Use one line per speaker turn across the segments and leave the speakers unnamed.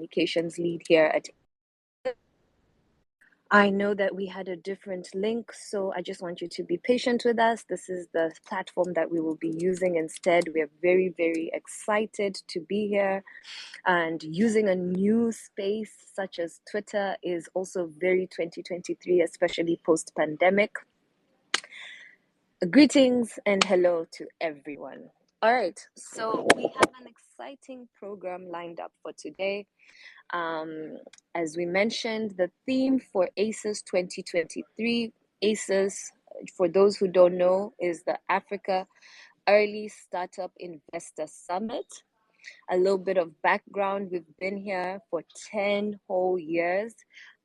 communications lead here at. I know that we had a different link, so I just want you to be patient with us. This is the platform that we will be using instead. We are very, very excited to be here, and using a new space such as Twitter is also very 2023, especially post-pandemic. Greetings and hello to everyone. All right, so we have an exciting program lined up for today. As we mentioned, the theme for ACES 2023, ACES, for those who don't know, is the Africa Early Startup Investor Summit. A little bit of background, we've been here for 10 whole years.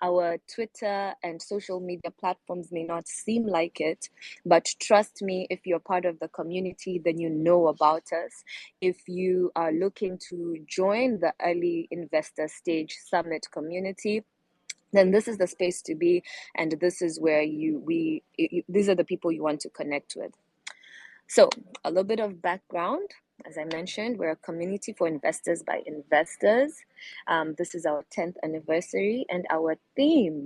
Our Twitter and social media platforms may not seem like it, but trust me, if you're part of the community, then you know about us. If you are looking to join the Early Investor Stage Summit community, then this is the space to be, and this is where these are the people you want to connect with. So, a little bit of background. As I mentioned, we're a community for investors by investors. This is our 10th anniversary, and our theme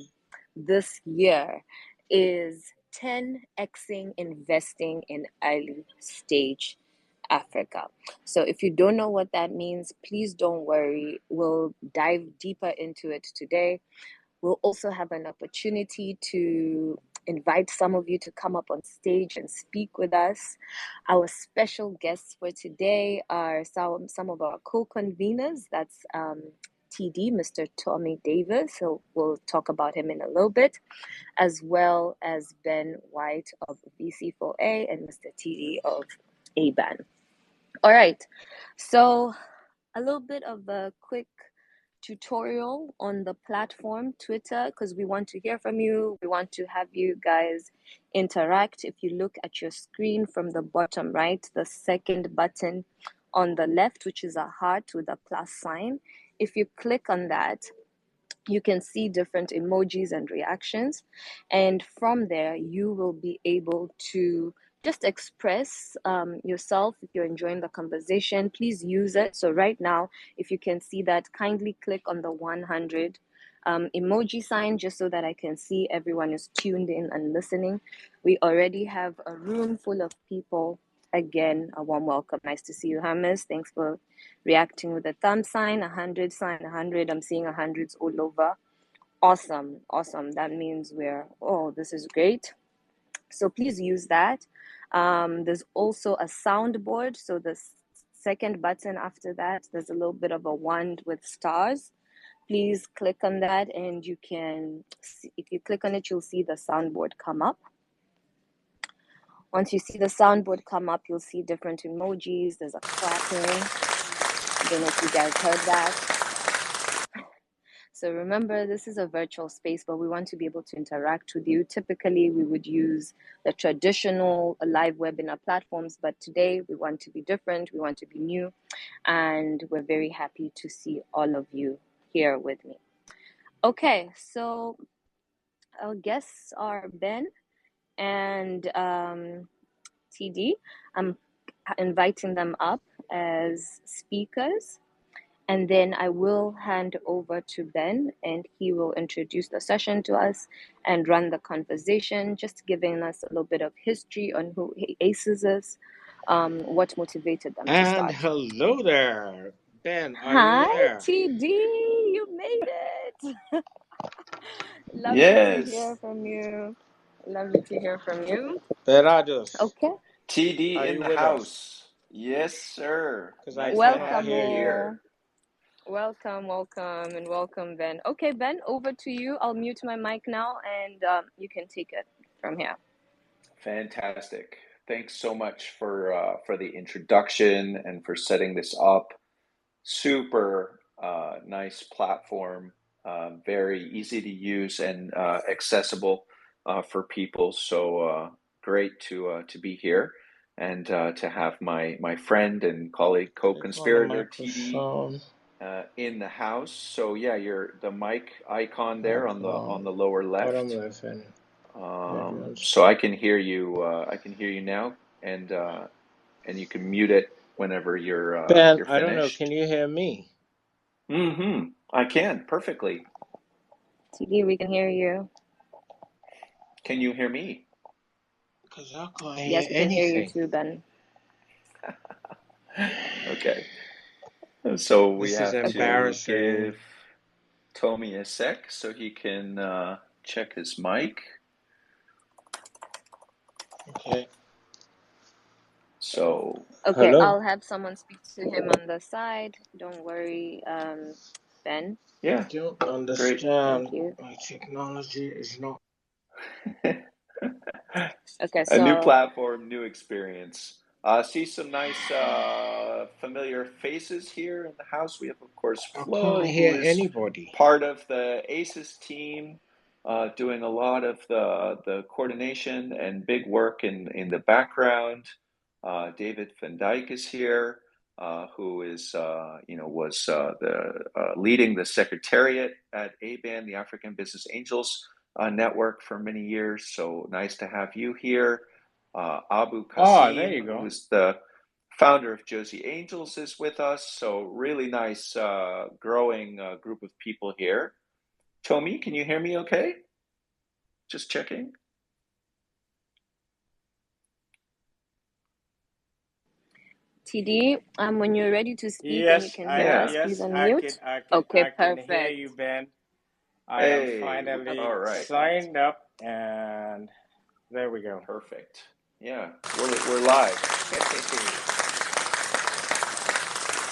this year is 10X-ing investing in early stage Africa. So if you don't know what that means, please don't worry. We'll dive deeper into it today. We'll also have an opportunity to invite some of you to come up on stage and speak with us. Our special guests for today are some of our co-conveners. That's TD, Mr. Tomi Davies, so we'll talk about him in a little bit, as well as Ben White of VC4A and Mr. TD of ABAN. All right, so a little bit of a quick tutorial on the platform Twitter, because we want to hear from you. We want to have you guys interact. If you look at your screen from the bottom right, the second button on the left, which is a heart with a plus sign, if you click on that, you can see different emojis and reactions, and from there you will be able to just express yourself. If you're enjoying the conversation, please use it. So right now, if you can see that, kindly click on the 100 emoji sign, just so that I can see everyone is tuned in and listening. We already have a room full of people. Again, a warm welcome. Nice to see you, Hamis. Thanks for reacting with a thumb sign, 100 sign, 100. I'm seeing 100s all over. Awesome. That means this is great. So please use that. There's also a soundboard. So the second button after that, there's a little bit of a wand with stars. Please click on that, and you can see, if you click on it, you'll see the soundboard come up. Once you see the soundboard come up, you'll see different emojis. There's a clapping. I don't know if you guys heard that. So remember, this is a virtual space, but we want to be able to interact with you. Typically, we would use the traditional live webinar platforms, but today we want to be different. We want to be new, and we're very happy to see all of you here with me. Okay, so our guests are Ben and TD. I'm inviting them up as speakers, and then I will hand over to Ben, and he will introduce the session to us and run the conversation, just giving us a little bit of history on who ACES is, what motivated them to start.
And hello there, Ben. Are
Hi,
you there?
TD, you made it. Lovely to hear from you. Lovely to hear from you.
Perados.
Okay.
TD in the house. Yes, sir. Nice
Welcome,
to have you here.
Welcome, Ben. Okay, Ben, over to you. I'll mute my mic now, and you can take it from here.
Fantastic. Thanks so much for the introduction and for setting this up. Super nice platform, very easy to use and accessible for people. So great to be here and to have my friend and colleague, co-conspirator TD in the house. So yeah, the mic icon there on the lower left. So I can hear you. I can hear you now, and you can mute it whenever you're
Ben,
you're finished.
I don't know. Can you hear me?
I can perfectly.
TD, we can hear you.
Can you hear me?
Because I can't hear
Yes, we can hear you
anything.
too, Ben.
Okay. So we
This is
have to
embarrassing.
give Tomi a sec so he can check his mic.
Okay.
So,
Okay,
Hello?
I'll have someone speak to him on the side. Don't worry, Ben.
I
yeah,
don't
great.
Thank
understand.
you.
My technology is not.
Okay,
A new
so
platform, new experience. See some nice familiar faces here in the house. We have, of course,
I can't
Flo, who
hear
is
anybody.
part of the ACES team, doing a lot of the coordination and big work in the background. David Van Dyke is here, who is, was leading the secretariat at ABAN, the African Business Angels network, for many years. So nice to have you here. Abu
Oh, there
Kasim,
you go.
who's the founder of Josie Angels, is with us. So really nice, growing group of people here. Tomi, can you hear me okay? Just checking.
TD, when you're ready to speak and you can hear us,
Yeah.
please unmute. Okay,
I can hear
perfect.
you, Ben. I am
Hey,
finally
all right.
signed up, and there we go.
Perfect. Yeah, we're live.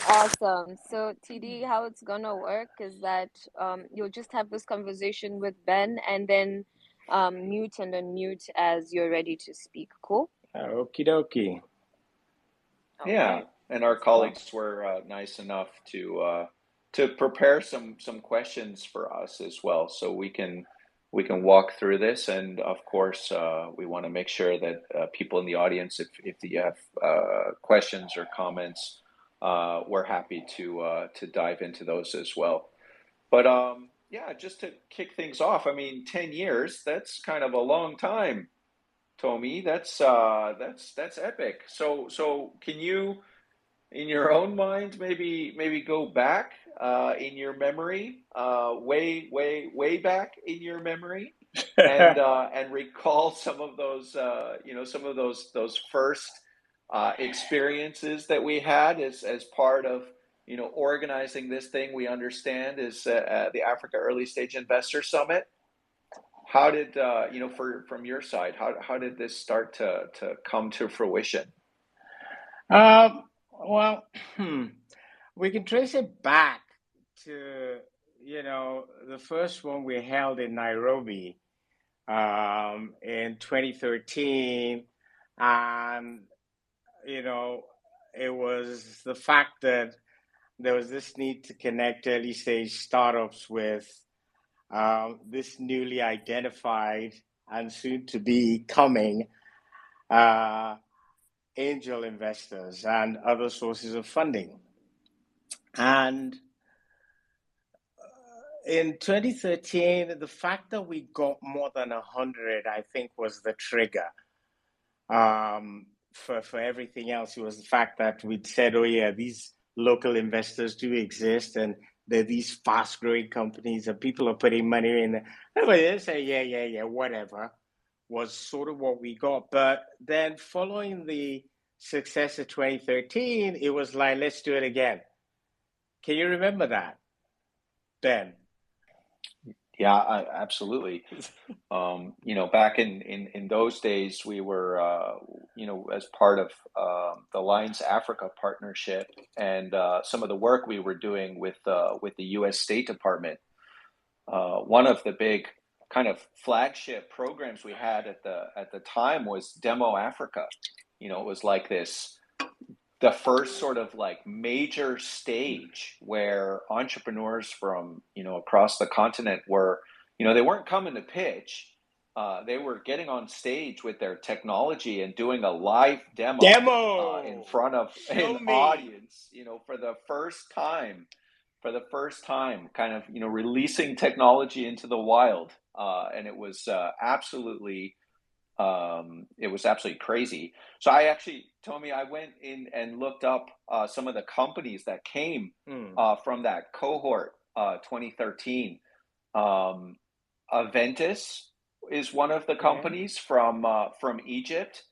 Awesome. So, TD, how it's gonna work is that you'll just have this conversation with Ben and then mute and unmute as you're ready to speak. Cool?
Okie dokie.
Yeah,
Okay,
and our
let's go.
colleagues were nice enough to prepare some questions for us as well, so we can walk through this. And of course, we want to make sure that people in the audience, if you have questions or comments, we're happy to dive into those as well. But yeah, just to kick things off, I mean, 10 years, that's kind of a long time. Tomi, that's epic. So can you, in your own mind, maybe go back in your memory, way back in your memory, and recall some of those some of those first experiences that we had as part of organizing this thing we understand is the Africa Early Stage Investor Summit. How did from your side, how did this start to come to fruition?
Well, we can trace it back to, the first one we held in Nairobi in 2013. And, it was the fact that there was this need to connect early stage startups with this newly identified and soon to be coming angel investors and other sources of funding. And in 2013, the fact that we got more than 100, I think, was the trigger. For everything else, it was the fact that we'd said, oh yeah, these local investors do exist, and they're these fast-growing companies, and people are putting money in. Everybody they say, yeah, whatever, was sort of what we got. But then following the success of 2013, it was like, let's do it again. Can you remember that, Ben?
Yeah, absolutely. Back in those days, we were, as part of the Lions Africa partnership and some of the work we were doing with the U.S. State Department. One of the big kind of flagship programs we had at the time was Demo Africa. It was like the first sort of like major stage where entrepreneurs from across the continent were, they weren't coming to pitch, they were getting on stage with their technology and doing a live demo in
Demo.
front of
Show
an
me.
audience, for the first time, kind of releasing technology into the wild, and it was absolutely crazy. So I actually, Tomi, I went in and looked up some of the companies that came from that cohort 2013. Aventis is one of the
Yeah.
companies from Egypt.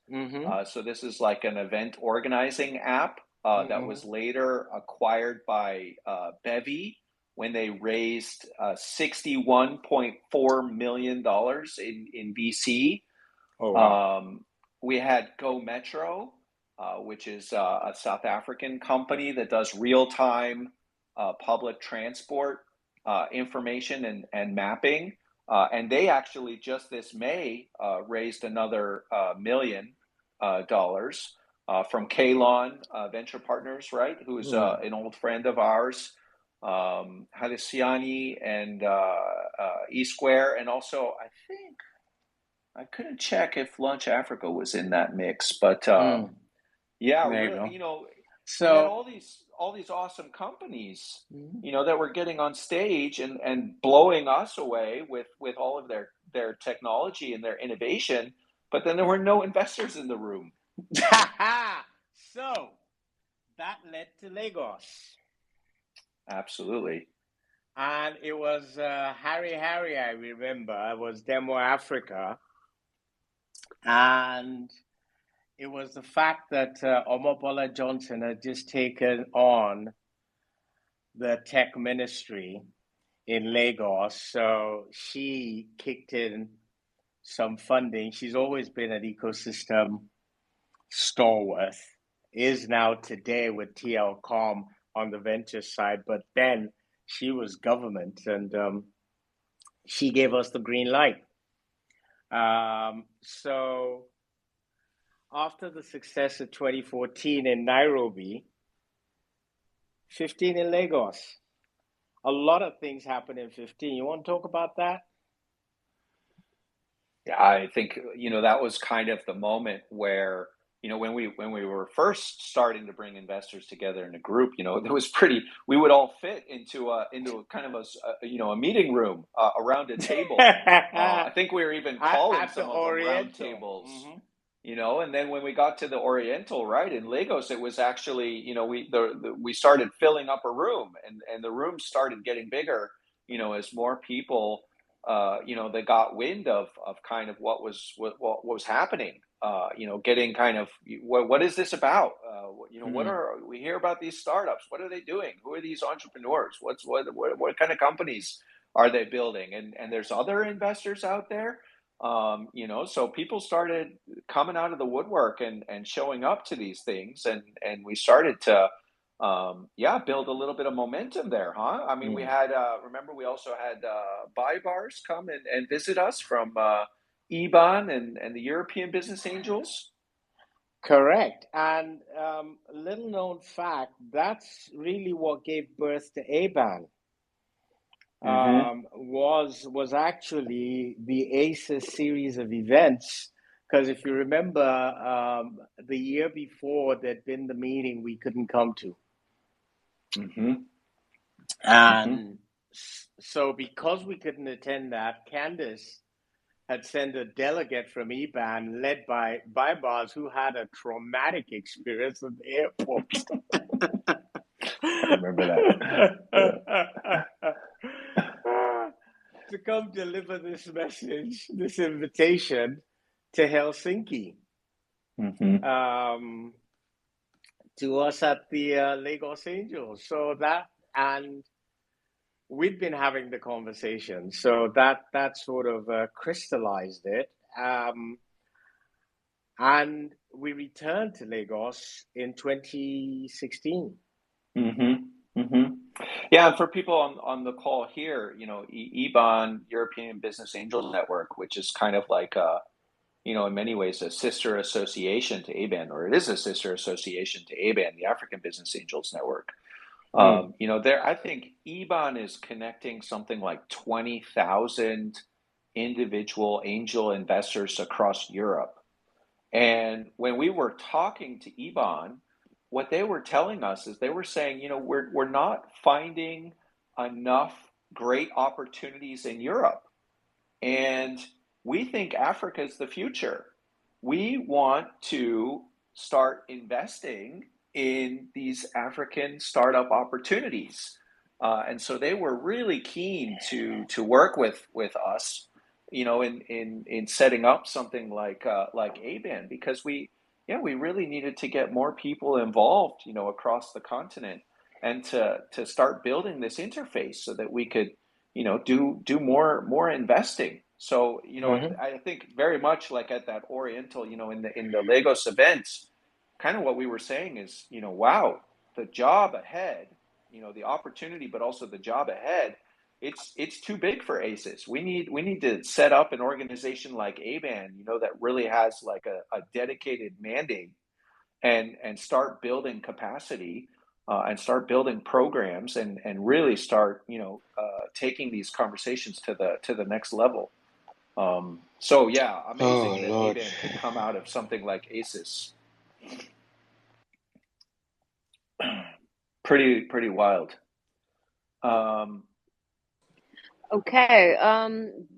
So this is like an event organizing app that was later acquired by Bevy when they raised $61.4 million in VC.
Oh, wow.
We had Go Metro, which is a South African company that does real-time public transport information and mapping. And they actually just this May raised another $1 million from Kalon Venture Partners, right? Who's an old friend of ours. Hadesiani and E-Square, and also I think I couldn't check if Launch Africa was in that mix, but yeah,
There
you
you go.
know, we had
So,
all these awesome companies, you know, that were getting on stage and blowing us away with all of their technology and their innovation, but then there were no investors in the room.
so that led to Lagos.
Absolutely.
And it was Harry, I remember. It was Demo Africa. And it was the fact that Omobola Johnson had just taken on the tech ministry in Lagos. So she kicked in some funding. She's always been an ecosystem stalwart, is now today with TLCom on the venture side, but then she was government, and she gave us the green light. So after the success of 2014 in Nairobi, 15 in Lagos. A lot of things happened in 15. You want to talk about that?
Yeah, I think, you know, that was kind of the moment where, you know, when we were first starting to bring investors together in a group, you know, we would all fit into a kind of a meeting room around a table. I think we were even calling some of them round tables, you know. And then when we got to the Oriental, right, in Lagos, it was actually, you know, we started filling up a room, and the room started getting bigger, you know, as more people you know, they got wind of kind of what was happening. You know, getting kind of what is this about? You know, what are we hear about these startups? What are they doing? Who are these entrepreneurs? What kind of companies are they building? And there's other investors out there. You know, so people started coming out of the woodwork and showing up to these things, and we started to yeah, build a little bit of momentum there, huh? I mean, we had, remember, we also had buy bars come and visit us from IBAN and the European Business Angels.
Correct. And a little known fact, that's really what gave birth to ABAN. Was actually the ACES series of events. Because if you remember, the year before there'd been the meeting we couldn't come to. And so because we couldn't attend that, Candace had sent a delegate from EBAN led by Bars who had a traumatic experience at the airport.
I remember that.
To come deliver this message, this invitation to Helsinki. To us at the Lagos Angels. So that, and we'd been having the conversation, so that sort of crystallized it. And we returned to Lagos in 2016.
Yeah, and for people on the call here, you know, EBAN, European Business Angels Network, which is kind of like you know, in many ways a sister association to ABAN, or it is a sister association to ABAN, the African Business Angels Network. You know, I think EBAN is connecting something like 20,000 individual angel investors across Europe. And when we were talking to EBAN, what they were telling us is they were saying, you know, we're not finding enough great opportunities in Europe. And we think Africa is the future. We want to start investing in these African startup opportunities. And so they were really keen to work with us, in setting up something like ABAN, because we really needed to get more people involved, across the continent, and to start building this interface so that we could, do more investing. So,
Mm-hmm.
I think very much like at that Oriental, in the Lagos events, kind of what we were saying is, wow, the job ahead, the opportunity, but also the job ahead, it's too big for ACES. We need to set up an organization like ABAN, that really has like a dedicated mandate, and start building capacity, and start building programs, and really start, taking these conversations to the next level. So yeah,
Oh
amazing that
Lord.
ABAN could come out of something like ACES. Pretty wild. Um,
Okay,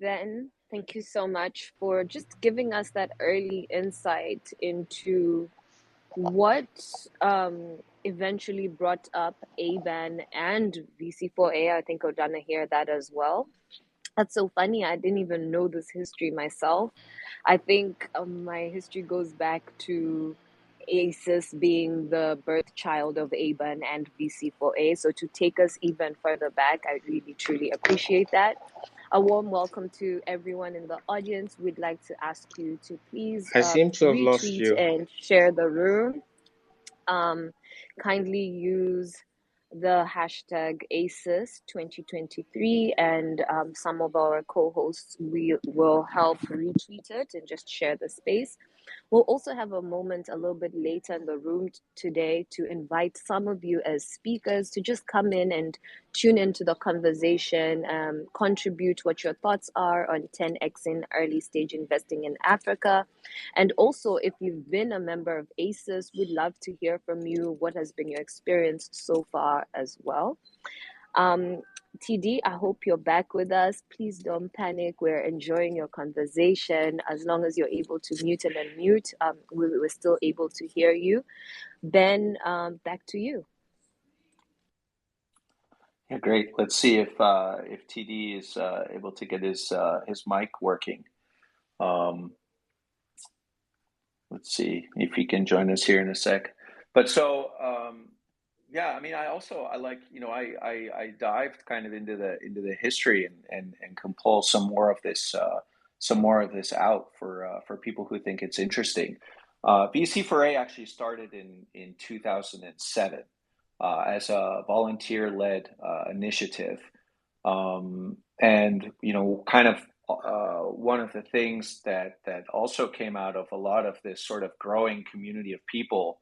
then thank you so much for just giving us that early insight into what eventually brought up ABAN and VC4A. I think we're gonna hear that as well. That's so funny. I didn't even know this history myself. I think my history goes back to ACES being the birth child of ABAN and VC4A. So to take us even further back, I really truly appreciate that. A warm welcome to everyone in the audience. We'd like to ask you to please
I seem to have lost
retweet
you.
and share the room. Um, kindly use the hashtag ACES 2023, and some of our co-hosts will help retweet it and just share the space. We'll also have a moment a little bit later in the room today to invite some of you as speakers to just come in and tune into the conversation, contribute what your thoughts are on 10X in early stage investing in Africa. And also, if you've been a member of ACES, we'd love to hear from you. What has been your experience so far as well? Um, TD, I hope you're back with us. Please don't panic. We're enjoying your conversation. As long as you're able to mute and unmute, we're still able to hear you. Ben, back to you.
Yeah, great. Let's see if TD is able to get his mic working. Um, let's see if he can join us here in a sec. But so yeah, I mean, I like, I dived kind of into the history, and can pull some more of this out for people who think it's interesting. VC4A actually started in 2007 as a volunteer-led initiative. And kind of one of the things that also came out of a lot of this sort of growing community of people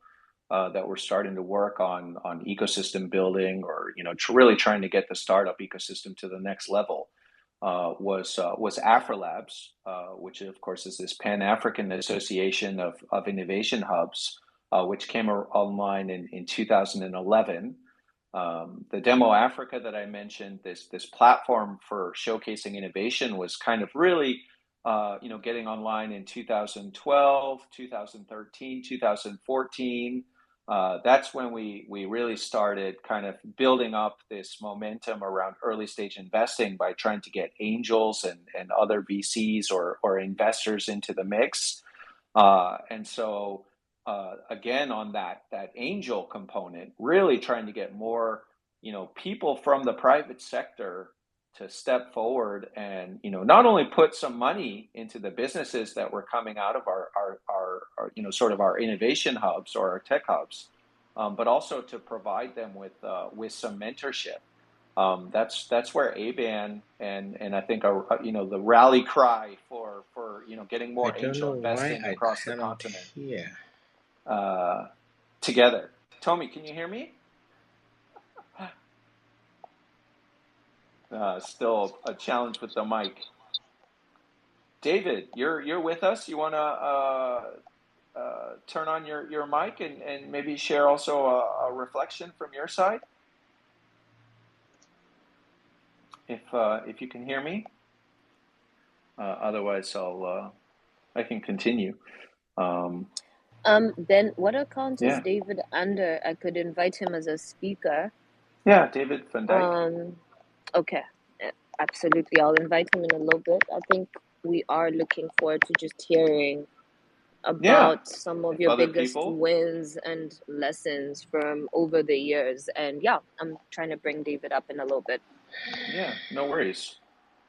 that were starting to work on ecosystem building, or really trying to get the startup ecosystem to the next level, was AfriLabs, which of course is this Pan-African Association of Innovation Hubs, which came online in 2011. The Demo Africa that I mentioned, this platform for showcasing innovation, was kind of really getting online in 2012, 2013, 2014. That's when we really started kind of building up this momentum around early stage investing by trying to get angels and other VCs or investors into the mix. And so again, on that angel component, really trying to get more people from the private sector to step forward and not only put some money into the businesses that were coming out of our sort of our innovation hubs or our tech hubs, but also to provide them with some mentorship. That's where ABAN and I think the rally cry for getting
I
more
don't
angel
know why
investing
I
across the
cannot
continent
hear.
uh, together. Tomi, can you hear me? Still a challenge with the mic. David, you're with us. You want to turn on your mic and maybe share also a reflection from your side, if you can hear me. Otherwise, I can continue.
Ben, what account is
Yeah.
David under? I could invite him as a speaker.
Yeah, David Van Dyke.
Okay, absolutely. I'll invite him in a little bit. I think we are looking forward to just hearing
Yeah,
about some of
if
your
other
biggest
people.
wins and lessons from over the years. And yeah, I'm trying to bring David up in a little bit.
Yeah, no worries.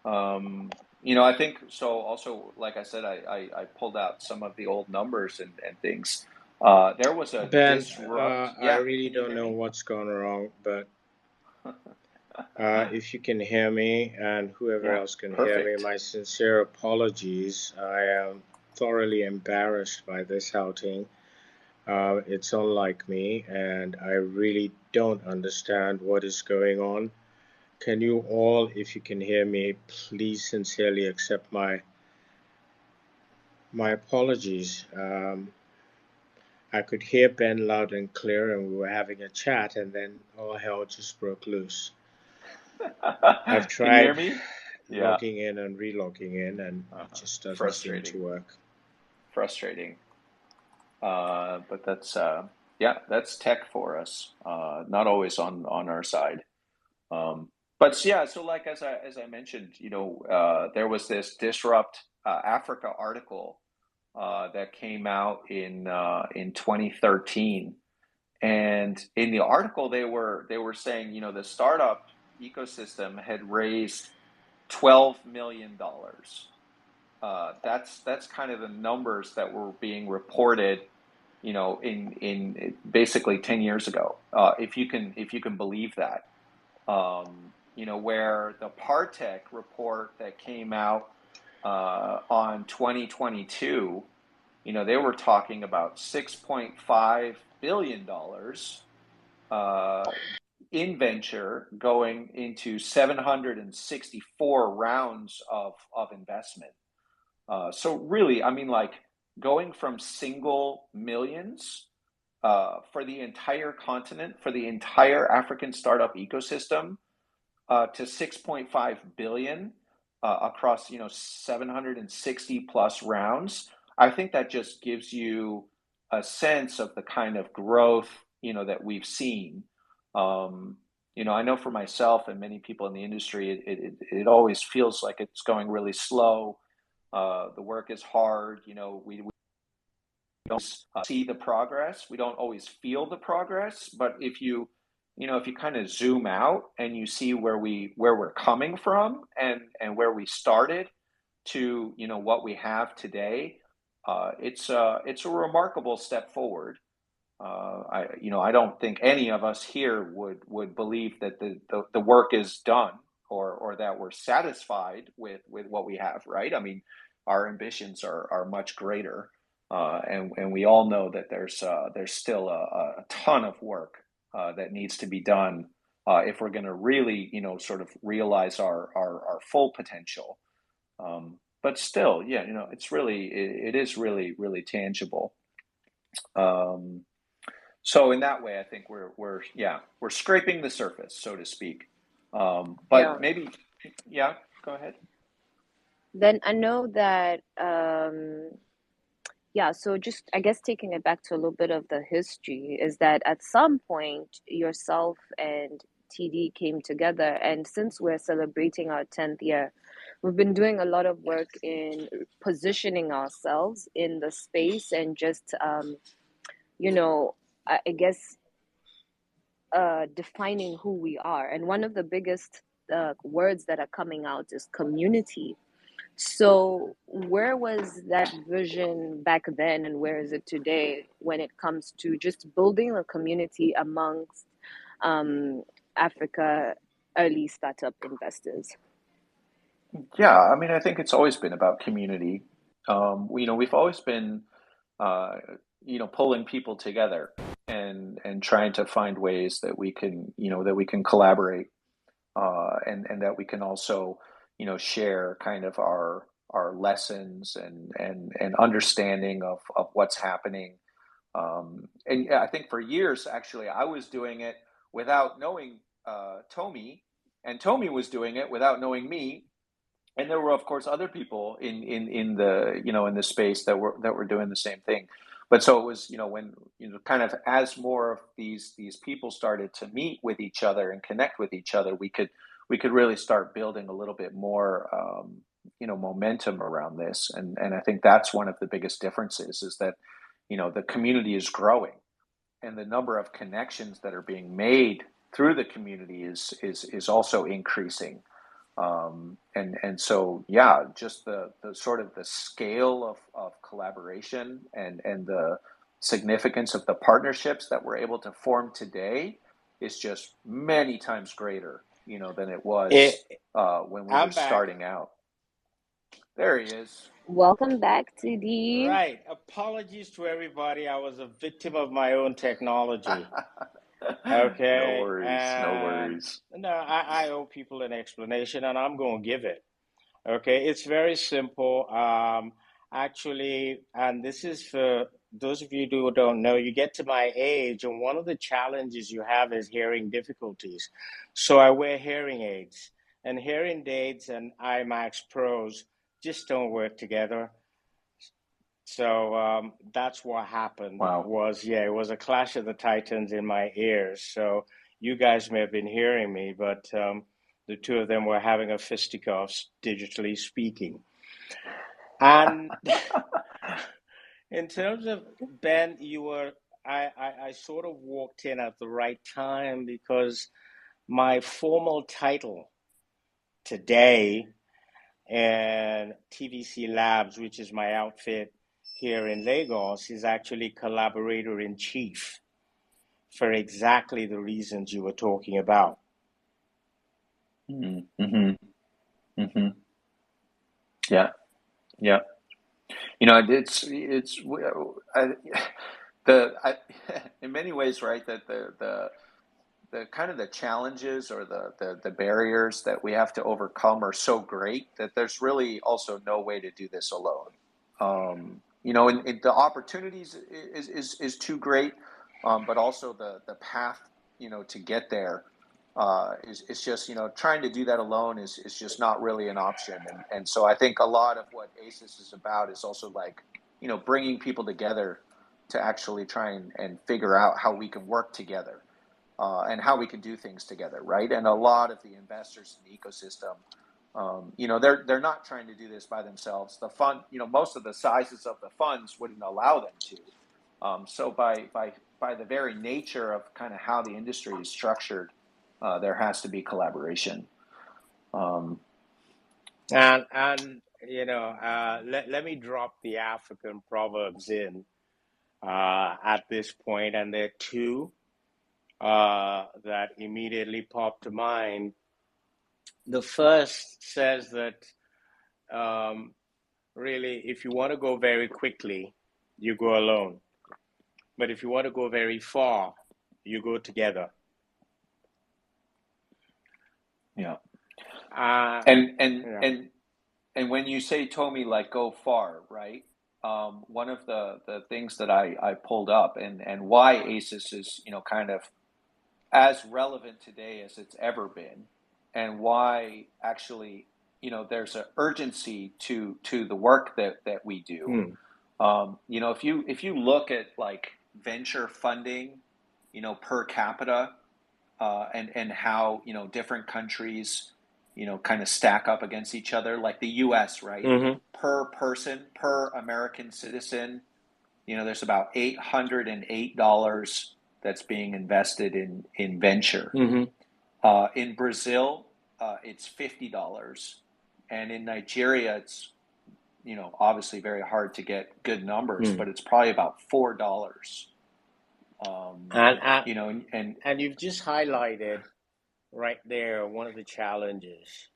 I think so. Also, like I said, I pulled out some of the old numbers and things. There was a
Ben,
disrupt.
I
Yeah,
really
can you
don't
hear
know
me?
what's gone wrong, but if you can hear me and whoever
Yeah,
else can hear me,
perfect.
my sincere apologies. I am thoroughly embarrassed by this outing. It's unlike me, and I really don't understand what is going on. Can you all, if you can hear me, please sincerely accept my apologies. I could hear Ben loud and clear, and we were having a chat, and then all hell just broke loose. I've
Can you hear
tried
me? Yeah,
logging in and relogging in, and it just doesn't seem to
frustrating,
work.
frustrating. But that's tech for us. Not always on our side. But yeah, so like as I mentioned, there was this Disrupt Africa article that came out in 2013, and in the article they were saying, the startup ecosystem had raised $12 million. That's kind of the numbers that were being reported, in basically 10 years ago, if you can believe that. Where the Partech report that came out on 2022, they were talking about $6.5 billion in venture going into 764 rounds of investment. So really, I mean, like going from single millions for the entire continent, for the entire African startup ecosystem, to 6.5 billion across 760 plus rounds. I think that just gives you a sense of the kind of growth that we've seen. I know for myself and many people in the industry, it always feels like it's going really slow. The work is hard. We don't see the progress. We don't always feel the progress. But if you kind of zoom out and you see where we're coming from and where we started to what we have today, it's a remarkable step forward. I don't think any of us here would believe that the work is done, or that we're satisfied with what we have, right? I mean, our ambitions are much greater, and we all know that there's still a ton of work that needs to be done if we're going to really sort of realize our full potential. But still, yeah, it is really really tangible. Um, so in that way, I think we're scraping the surface, so to speak.
Yeah.
But maybe, yeah, go ahead.
Then I know that, yeah, so just I guess taking it back to a little bit of the history is that at some point yourself and TD came together, and since we're celebrating our 10th year, we've been doing a lot of work in positioning ourselves in the space and just, you know, I guess defining who we are. And one of the biggest words that are coming out is community. So, where was that vision back then, and where is it today when it comes to just building a community amongst um, Africa early startup investors?
Yeah, I mean, I think it's always been about community. We've always been, uh, pulling people together and trying to find ways that we can collaborate, and that we can also, share kind of our lessons and understanding of what's happening. And yeah, I think for years, actually, I was doing it without knowing Tomi, and Tomi was doing it without knowing me. And there were, of course, other people in the, in the space that were doing the same thing. But so it was, when, kind of as more of these people started to meet with each other and connect with each other, we could really start building a little bit more, momentum around this. And I think that's one of the biggest differences, is that, the community is growing, and the number of connections that are being made through the community is also increasing. And so, yeah, just the sort of the scale of collaboration and the significance of the partnerships that we're able to form today is just many times greater, than it
Eh,
was when we were
I'm back.
starting out. There he is.
Welcome back to the.
Right. Apologies to everybody. I was a victim of my own technology.
No
Okay.
worries, no
And
worries.
no, I owe people an explanation, and I'm going to give it. Okay. It's very simple. Actually, and this is for those of you who don't know, you get to my age, and one of the challenges you have is hearing difficulties. So I wear hearing aids, and hearing aids and IMAX Pros just don't work together. So that's what happened.
Wow.
Was yeah, it was a clash of the titans in my ears. So you guys may have been hearing me, but the two of them were having a fisticuffs, digitally speaking. And in terms of Ben, I sort of walked in at the right time, because my formal title today and TVC Labs, which is my outfit here in Lagos, is actually collaborator in chief, for exactly the reasons you were talking about.
Mm-hmm. Mm-hmm. Yeah, yeah. It's I, I, in many ways, right, that the kind of the challenges or the barriers that we have to overcome are so great that there's really also no way to do this alone. And the opportunities is too great, but also the path, to get there, is just, trying to do that alone is just not really an option. And so I think a lot of what ASIS is about is also like, bringing people together to actually try and figure out how we can work together, and how we can do things together, right? And a lot of the investors in the ecosystem, they're not trying to do this by themselves. The fund, most of the sizes of the funds wouldn't allow them to. So by the very nature of kind of how the industry is structured, there has to be collaboration. Um,
And let me drop the African proverbs in at this point, and there are two that immediately pop to mind. The first says that um, really, if you want to go very quickly, you go alone. But if you want to go very far, you go together.
yeah.
Uh,
And and
yeah.
and and when you say, Tomi, like go far, right? One of the things that I pulled up, and why ASIS is, kind of as relevant today as it's ever been, and why actually, there's an urgency to the work that we do.
Hmm.
If you look at like venture funding, per capita, and how, different countries, kind of stack up against each other, like the US, right?
Mm-hmm.
Per person, per American citizen, there's about $808 that's being invested in venture.
Mm-hmm.
In Brazil, it's $50, and in Nigeria, it's, obviously very hard to get good numbers,
Hmm.
but it's probably about $4. Um,
And, and
you know, and
and you've just highlighted right there one of the challenges,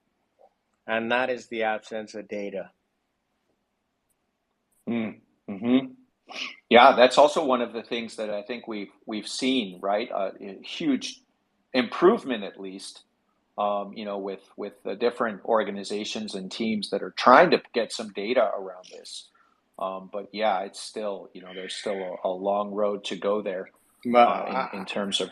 and that is the absence of data.
mm-hmm. Yeah, that's also one of the things that I think we've seen, right? A huge improvement, at least, with the different organizations and teams that are trying to get some data around this. But yeah, it's still, there's still a long road to go there,
But
in terms of,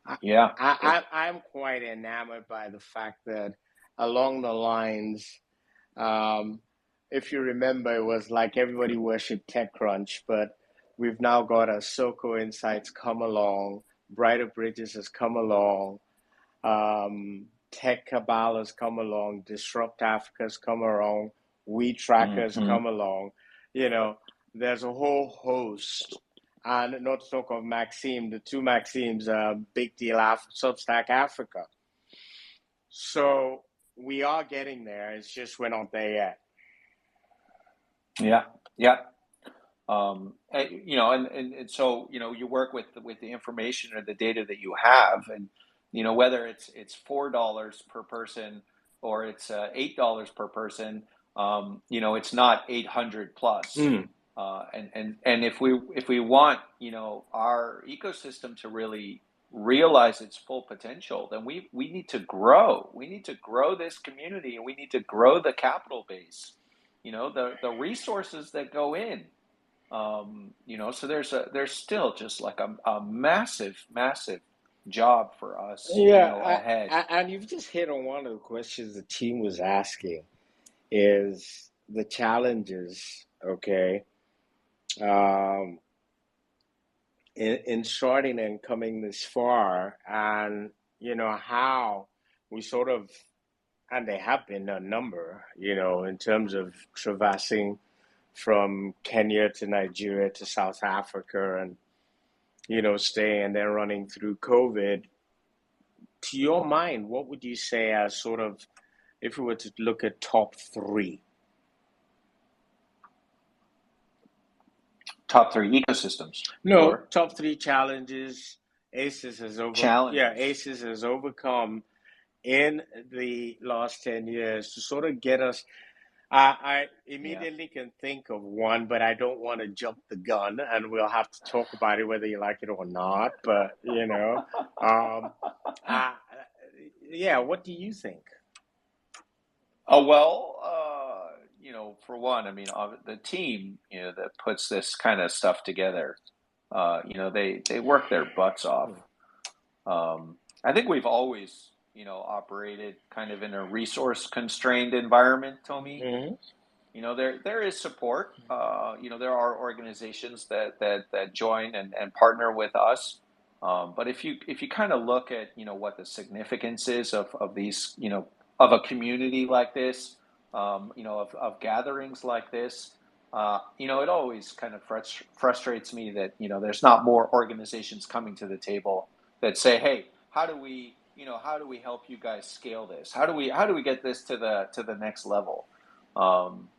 I,
yeah,
I'm quite enamored by the fact that along the lines If you remember, it was like everybody worshipped TechCrunch, but we've now got a Soko Insights come along, Brighter Bridges has come along, Tech Cabal has come along, Disrupt Africa has come along, We Tracker has
Mm-hmm.
come along. You know, there's a whole host. And not to talk of Maxime, the two Maximes, Big Deal Substack Africa. So we are getting there. It's just we're not there yet.
Yeah, yeah. You know, and so, you know, you work with the information or the data that you have, and, you know, whether it's $4 per person or it's $8 per person, you know, it's not 800 plus. And if we want, you know, our ecosystem to really realize its full potential, then we need to grow. We need to grow this community, and we need to grow the capital base. You know, the resources that go in. You know, so there's still just like a massive job for us, you
Yeah,
know, ahead.
and you've just hit on one of the questions the team was asking is the challenges, okay, um, in starting and coming this far, and you know how we sort of, and there have been a number, you know, in terms of traversing from Kenya to Nigeria to South Africa, and you know, staying and then running through COVID. To your mind, what would you say as sort of, if we were to look at top three?
Top three ecosystems
No,
or
top three challenges
challenges.
ACES has overcome in the last 10 years to sort of get us. I
Yeah.
immediately can think of one, but I don't want to jump the gun, and we'll have to talk about it whether you like it or not. But you know, uh, yeah, what do you think?
Oh, well, you know, for one, I mean, the team, you know, that puts this kind of stuff together, you know, they work their butts off. I think we've always, you know, operated kind of in a resource constrained environment, Tomi.
Mm-hmm.
You know, there is support. You know, there are organizations that join and partner with us. But if you kind of look at, you know, what the significance is of these, you know, of a community like this, you know, of gatherings like this, you know, it always kind of frustrates me that, you know, there's not more organizations coming to the table that say, hey, how do we, you know, how do we help you guys scale this? How do we get this to the next level? Um,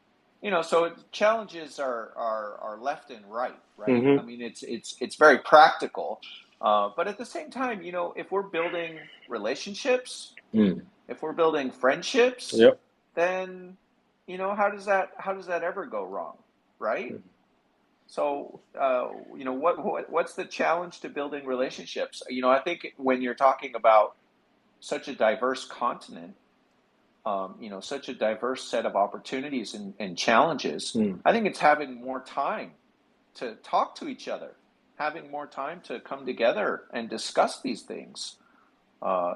you know, so challenges are left and right, right? I
Mm-hmm.
mean, it's very practical, but at the same time, you know, if we're building relationships,
Mm.
if we're building friendships,
Yep.
then, you know, how does that ever go wrong, right? So, you know, what's the challenge to building relationships? You know, I think when you're talking about such a diverse continent, you know, such a diverse set of opportunities and challenges,
Mm.
I think it's having more time to talk to each other, having more time to come together and discuss these things.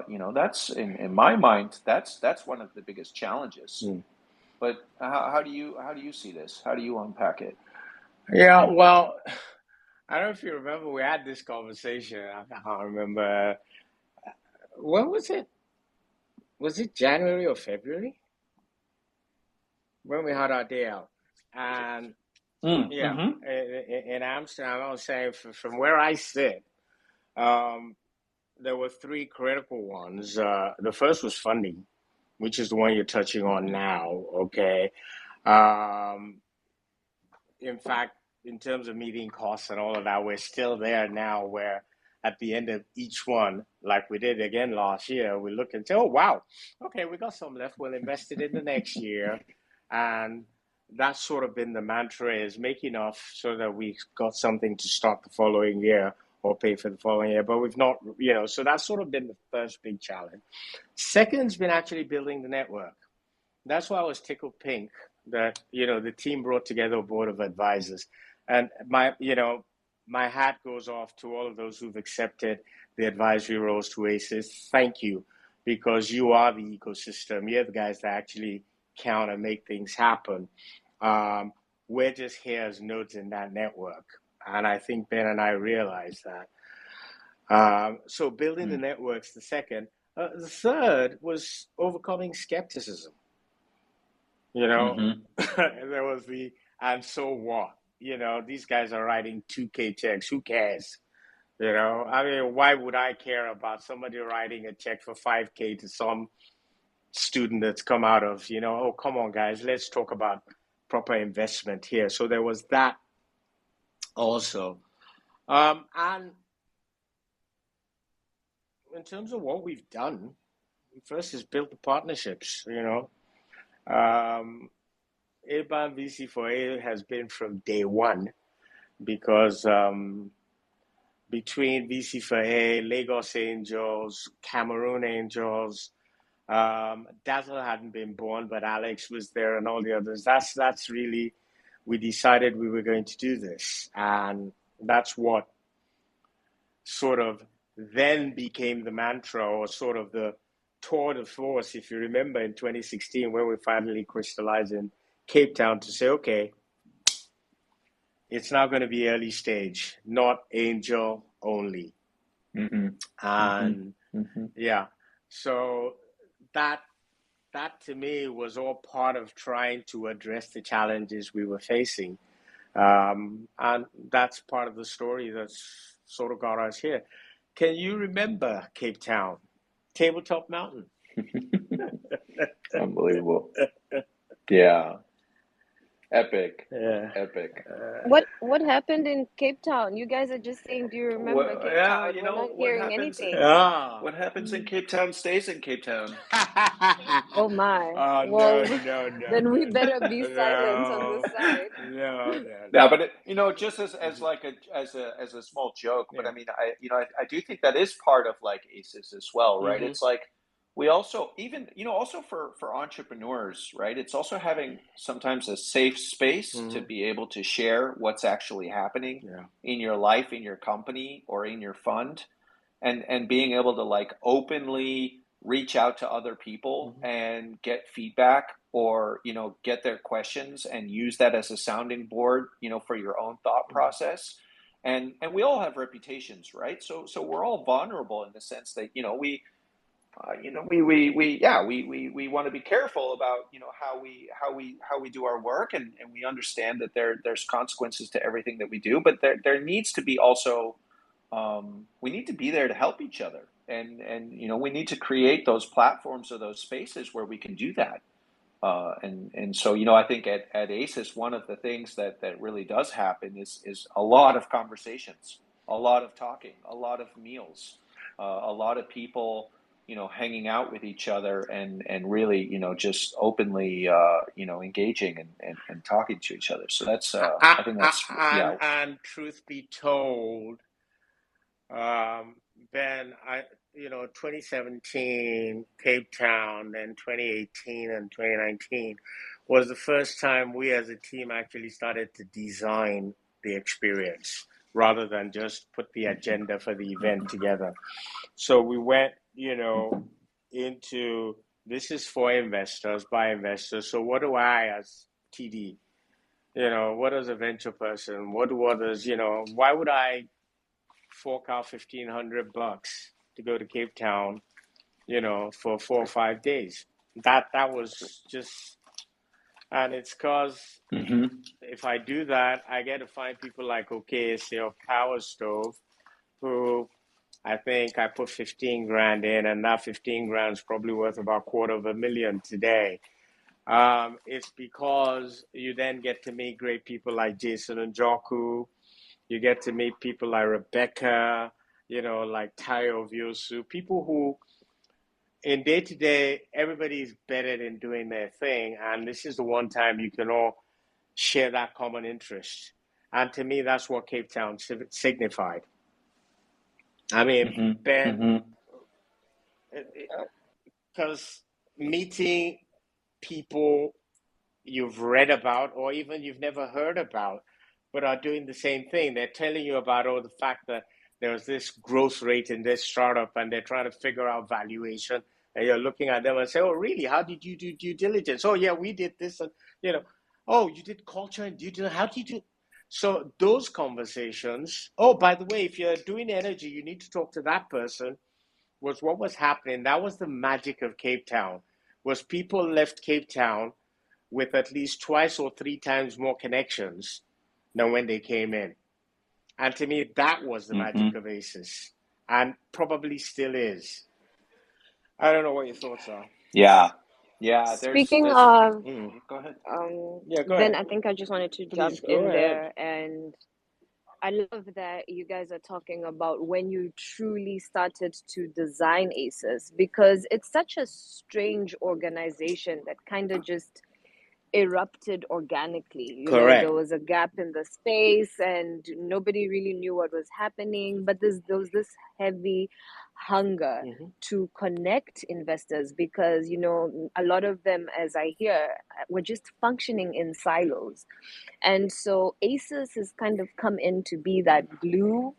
You know, that's in my mind, that's one of the biggest challenges.
Mm.
But how do you see this? How do you unpack it?
Yeah, well, I don't know if you remember, we had this conversation. I can't remember. When was it? Was it January or February when we had our day out? And yeah,
Mm-hmm.
in Amsterdam, I was saying from where I sit, um, there were three critical ones. The first was funding, which is the one you're touching on now. Okay. Um, in fact, in terms of meeting costs and all of that, we're still there now where at the end of each one, like we did again last year, we look and say, oh, wow, okay, we got some left. We'll invest it in the next year. And that's sort of been the mantra is make enough so that we got something to start the following year or pay for the following year. But we've not, you know, so that's sort of been the first big challenge. Second's been actually building the network. That's why I was tickled pink that you know the team brought together a board of advisors, and my hat goes off to all of those who've accepted the advisory roles to ACES. Thank you, because you are the ecosystem. You're the guys that actually count and make things happen. We're just here as nodes in that network. And I think Ben and I realized that. So building the networks, the second. The third was overcoming skepticism. There was and so what? These guys are writing 2K checks. Who cares? I mean, why would I care about somebody writing a check for 5K to some student that's come out of, oh, come on, guys, let's talk about proper investment here. So there was that also. And in terms of what we've done, first is build the partnerships, ABAN VC4A has been from day one because between VC4A, Lagos Angels, Cameroon Angels, Dazzle hadn't been born, but Alex was there and all the others. That's really, we decided we were going to do this. And that's what sort of then became the mantra, or sort of the tour de force, if you remember, in 2016, when we finally crystallized in Cape Town to say, okay, it's now going to be early stage, not angel only. And yeah, so that to me was all part of trying to address the challenges we were facing. And that's part of the story that's sort of got us here. Can you remember Cape Town? Tabletop Mountain.
Unbelievable. Yeah. Epic.
Yeah.
Epic.
What happened in Cape Town? You guys are just saying, do you remember Cape Town? We're not hearing anything.
What happens in Cape Town stays in Cape Town.
Oh my.
Well,
no. Then we better be silent on this side.
No, but just as a small joke, but I mean, I do think that is part of like ACES as well, right? It's like we also also for entrepreneurs, right? It's also having sometimes a safe space to be able to share what's actually happening in your life, in your company, or in your fund, and being able to like openly reach out to other people and get feedback, or get their questions and use that as a sounding board, for your own thought process. And we all have reputations, right? So we're all vulnerable in the sense that we want to be careful about how we do our work, and we understand that there's consequences to everything that we do, but there needs to be also we need to be there to help each other, and we need to create those platforms or those spaces where we can do that. And so I think at ACES, one of the things that really does happen is a lot of conversations, a lot of talking, a lot of meals, a lot of people hanging out with each other, and really just openly engaging and talking to each other. So that's I think that's
and truth be told, Ben, 2017 Cape Town, then 2018 and 2019 was the first time we as a team actually started to design the experience rather than just put the agenda for the event together. So we went, into this is for investors, by investors. So what do I as TD, what does a venture person, what do others, why would I fork out $1,500 to go to Cape Town, for 4 or 5 days? That was just, and it's because if I do that, I get to find people like OKSA or Power Stove, who I think I put 15 grand in, and that 15 grand is probably worth about $250,000 today. It's because you then get to meet great people like Jason and Joku. You get to meet people like Rebecca, like Tayo Viosu, people who in day-to-day, everybody's better in doing their thing. And this is the one time you can all share that common interest. And to me, that's what Cape Town signified. I mean, Ben, because meeting people you've read about or even you've never heard about, but are doing the same thing. They're telling you about the fact that there's this growth rate in this startup and they're trying to figure out valuation and you're looking at them and say, "Oh, really? How did you do due diligence? Oh, yeah, we did this, and you know, oh, you did culture and due diligence. How did you do?" So those conversations. Oh, by the way, if you're doing energy, you need to talk to that person. Was what was happening. That was the magic of Cape Town. Was people left Cape Town with at least twice or three times more connections than when they came in. And to me, that was the
Mm-hmm.
magic of ACES, and probably still is. I don't know what your thoughts are.
Yeah. Yeah.
Speaking
There's
of,
go ahead.
Yeah, go
then
ahead.
I think I just wanted to
Please
jump
go
in
ahead.
there, and I love that you guys are talking about when you truly started to design ACES, because it's such a strange organization that kind of just erupted organically. There
Correct.
was a gap in the space and nobody really knew what was happening, but there was this heavy hunger
Mm-hmm.
to connect investors, because a lot of them, as I hear, were just functioning in silos. And so ACES has kind of come in to be that glue,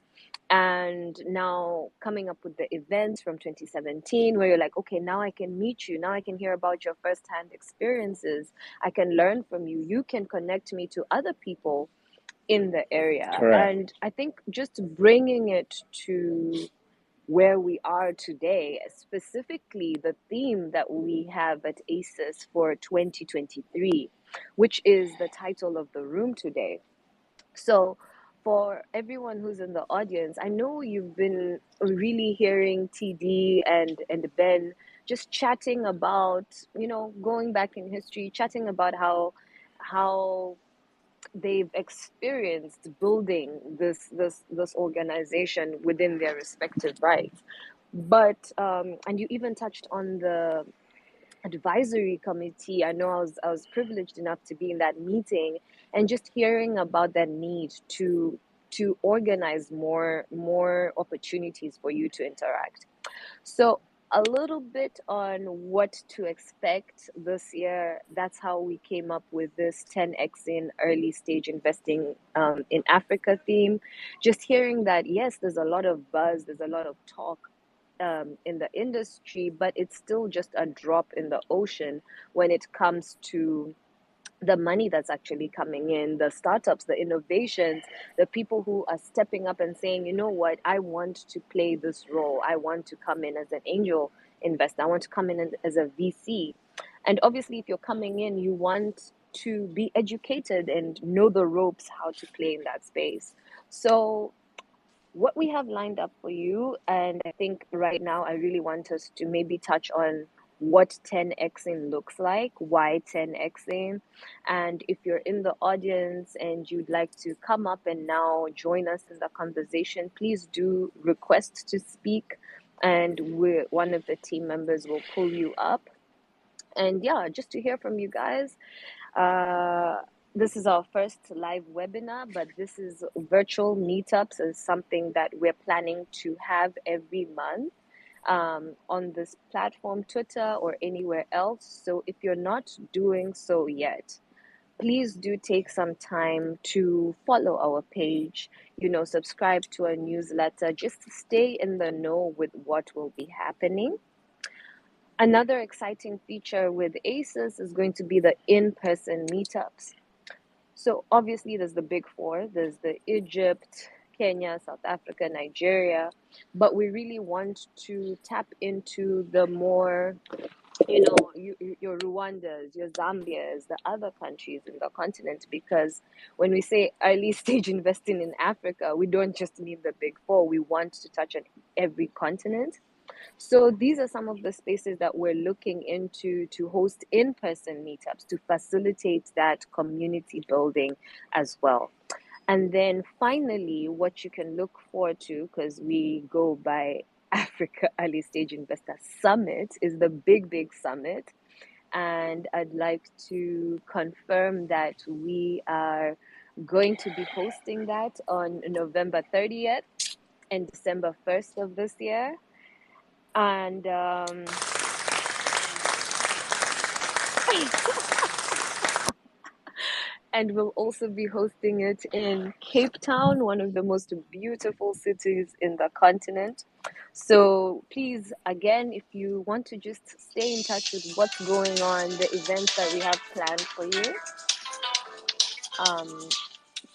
and now coming up with the events from 2017, where you're like, okay, now I can meet you, now I can hear about your firsthand experiences, I can learn from you, you can connect me to other people in the area.
Correct.
And I think just bringing it to where we are today, specifically the theme that we have at ACES for 2023, which is the title of the room today. So, for everyone who's in the audience, I know you've been really hearing TD and Ben just chatting about, going back in history, chatting about how they've experienced building this organization within their respective rights. But and you even touched on the advisory committee. I know I was privileged enough to be in that meeting, and just hearing about that need to organize more opportunities for you to interact. So a little bit on what to expect this year. That's how we came up with this 10X in early stage investing in Africa theme. Just hearing that, yes, there's a lot of buzz, there's a lot of talk in the industry, but it's still just a drop in the ocean when it comes to the money that's actually coming in, the startups, the innovations, the people who are stepping up and saying, you know what, I want to play this role. I want to come in as an angel investor. I want to come in as a VC. And obviously, if you're coming in, you want to be educated and know the ropes, how to play in that space. So what we have lined up for you, and I think right now I really want us to maybe touch on what 10Xing looks like, why 10Xing, and if you're in the audience and you'd like to come up and now join us in the conversation, please do request to speak, and one of the team members will pull you up. And yeah, just to hear from you guys. Uh, this is our first live webinar, but this is virtual meetups is something that we're planning to have every month on this platform, Twitter or anywhere else. So if you're not doing so yet, please do take some time to follow our page, subscribe to our newsletter, just to stay in the know with what will be happening. Another exciting feature with ACES is going to be the in-person meetups. So obviously there's the big four, there's the Egypt, Kenya, South Africa, Nigeria, but we really want to tap into the more, your Rwandas, your Zambias, the other countries in the continent, because when we say early stage investing in Africa, we don't just mean the big four, we want to touch on every continent. So these are some of the spaces that we're looking into to host in-person meetups to facilitate that community building as well. And then finally, what you can look forward to, because we go by Africa Early Stage Investor Summit, is the big summit. And I'd like to confirm that we are going to be hosting that on November 30th and December 1st of this year. And And we'll also be hosting it in Cape Town, one of the most beautiful cities in the continent. So please, again, if you want to just stay in touch with what's going on, the events that we have planned for you,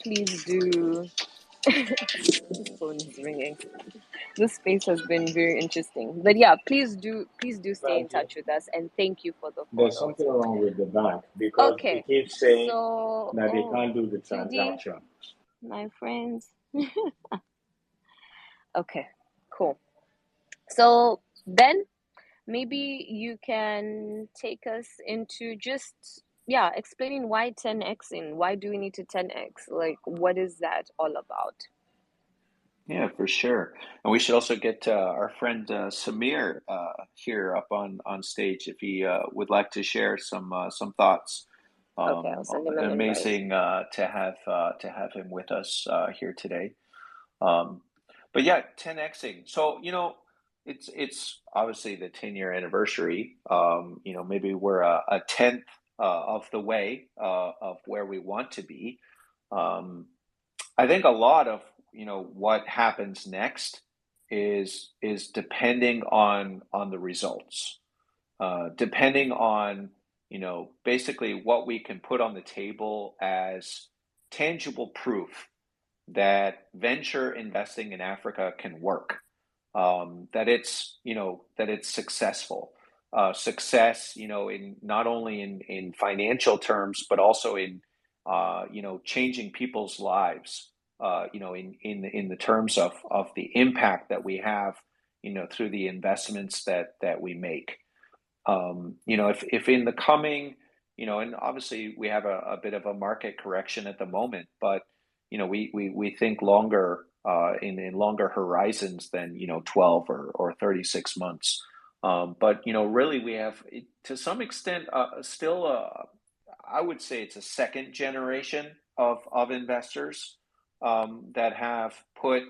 please do. This phone is ringing. This space has been very interesting. But yeah, please do stay in touch with us, and thank you for the
There's
follows.
something wrong with the bank because
Okay,
it keeps saying
so
that they can't do the
Judy,
transaction.
my friends. Okay, cool. So then maybe you can take us into just, yeah, explaining why 10Xing. Why do we need to 10X? Like, what is that all about?
Yeah, for sure. And we should also get our friend Samir here up on stage if he would like to share some thoughts.
Okay, I'll send him an invite.
Amazing to have him with us here today. Um, but yeah, 10xing. So, it's obviously the 10-year anniversary. Maybe we're a tenth of the way of where we want to be. I think a lot of, what happens next is depending on the results, depending on, basically what we can put on the table as tangible proof that venture investing in Africa can work, that it's successful. Success, in not only in financial terms, but also in changing people's lives. In the terms of the impact that we have, through the investments that we make. If in the coming, and obviously we have a bit of a market correction at the moment, but we think longer, in longer horizons than 12 or 36 months. But really we have, to some extent, still, I would say it's a second generation of investors that have put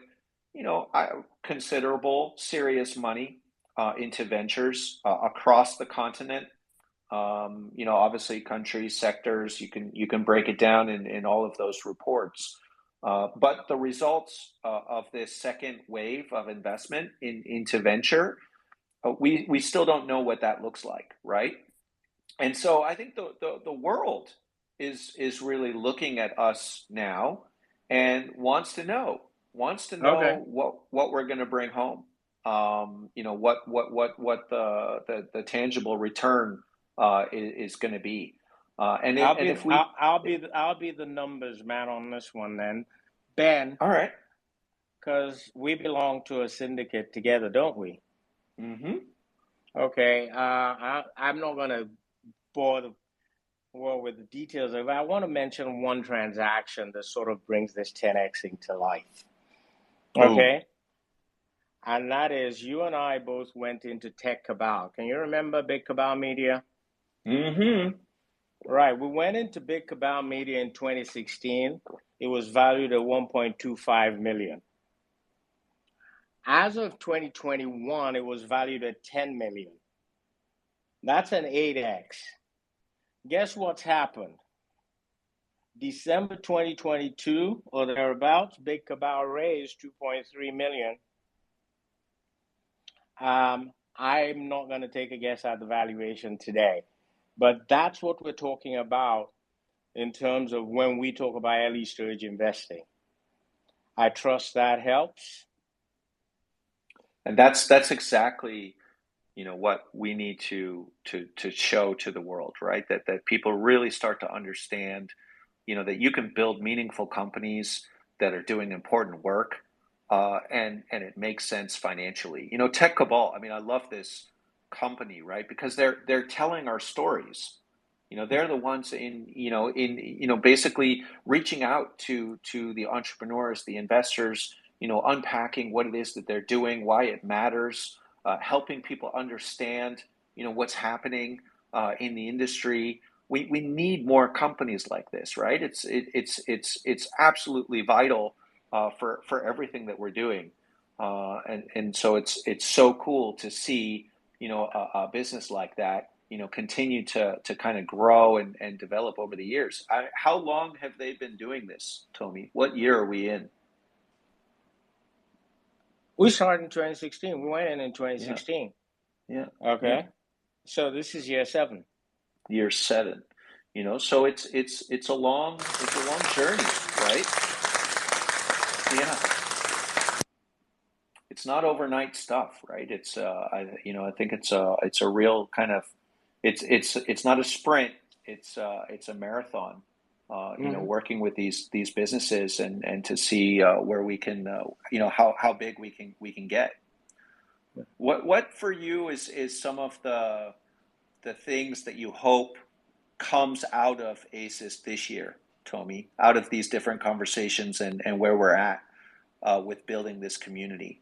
considerable serious money into ventures across the continent. Obviously countries, sectors, you can break it down in all of those reports. But the results of this second wave of investment into venture, we still don't know what that looks like, right? And so I think the world is really looking at us now and wants to know
Okay.
what we're going to bring home. What the tangible return is going to be. And
I'll
and
be
if we
I'll be the numbers man on this one then, Ben,
All right.
because we belong to a syndicate together, don't we?
Mm-hmm.
Okay. I'm not gonna bore the world with the details of it. I want to mention one transaction that sort of brings this 10xing to life.
Boom.
Okay. And that is you and I both went into Tech Cabal. Can you remember Big Cabal Media?
Mm-hmm.
Right. We went into Big Cabal Media in 2016. It was valued at 1.25 million. As of 2021, it was valued at 10 million. That's an 8x. Guess what's happened? December 2022 or thereabouts, Big Cabal raised 2.3 million. I'm not going to take a guess at the valuation today, but that's what we're talking about in terms of when we talk about early stage investing. I trust that helps.
And that's exactly what we need to show to the world, right? That people really start to understand, that you can build meaningful companies that are doing important work, and it makes sense financially. Tech Cabal. I mean, I love this company, right? Because they're telling our stories. They're the ones in basically reaching out to the entrepreneurs, the investors, unpacking what it is that they're doing, why it matters, helping people understand, what's happening in the industry. We need more companies like this, right? It's absolutely vital for everything that we're doing, and so it's so cool to see a business like that continue to kind of grow and develop over the years. How long have they been doing this, Tomi? What year are we in?
We started in 2016. We went in 2016.
Yeah.
Okay.
Yeah.
So this is year 7.
Year 7. So it's a long journey, right? Yeah. It's not overnight stuff, right? It's I think it's a real kind of it's not a sprint. It's a marathon. Working with these businesses and to see where we can how big we can get. What for you is some of the things that you hope comes out of ACES this year, Tomi, out of these different conversations and where we're at with building this community?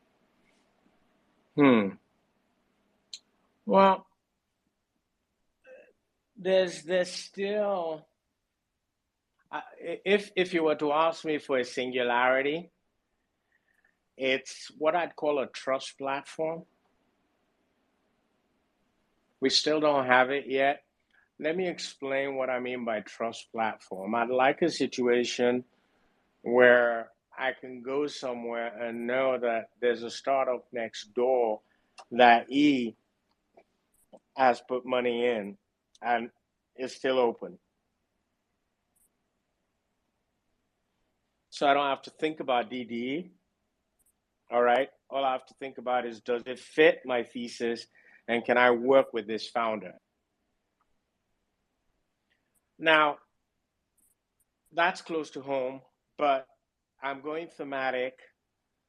Well, there's still, if you were to ask me for a singularity, it's what I'd call a trust platform. We still don't have it yet. Let me explain what I mean by trust platform. I'd like a situation where I can go somewhere and know that there's a startup next door that E has put money in and is still open. So I don't have to think about DDE. All right. All I have to think about is, does it fit my thesis and can I work with this founder? Now, that's close to home, but I'm going thematic.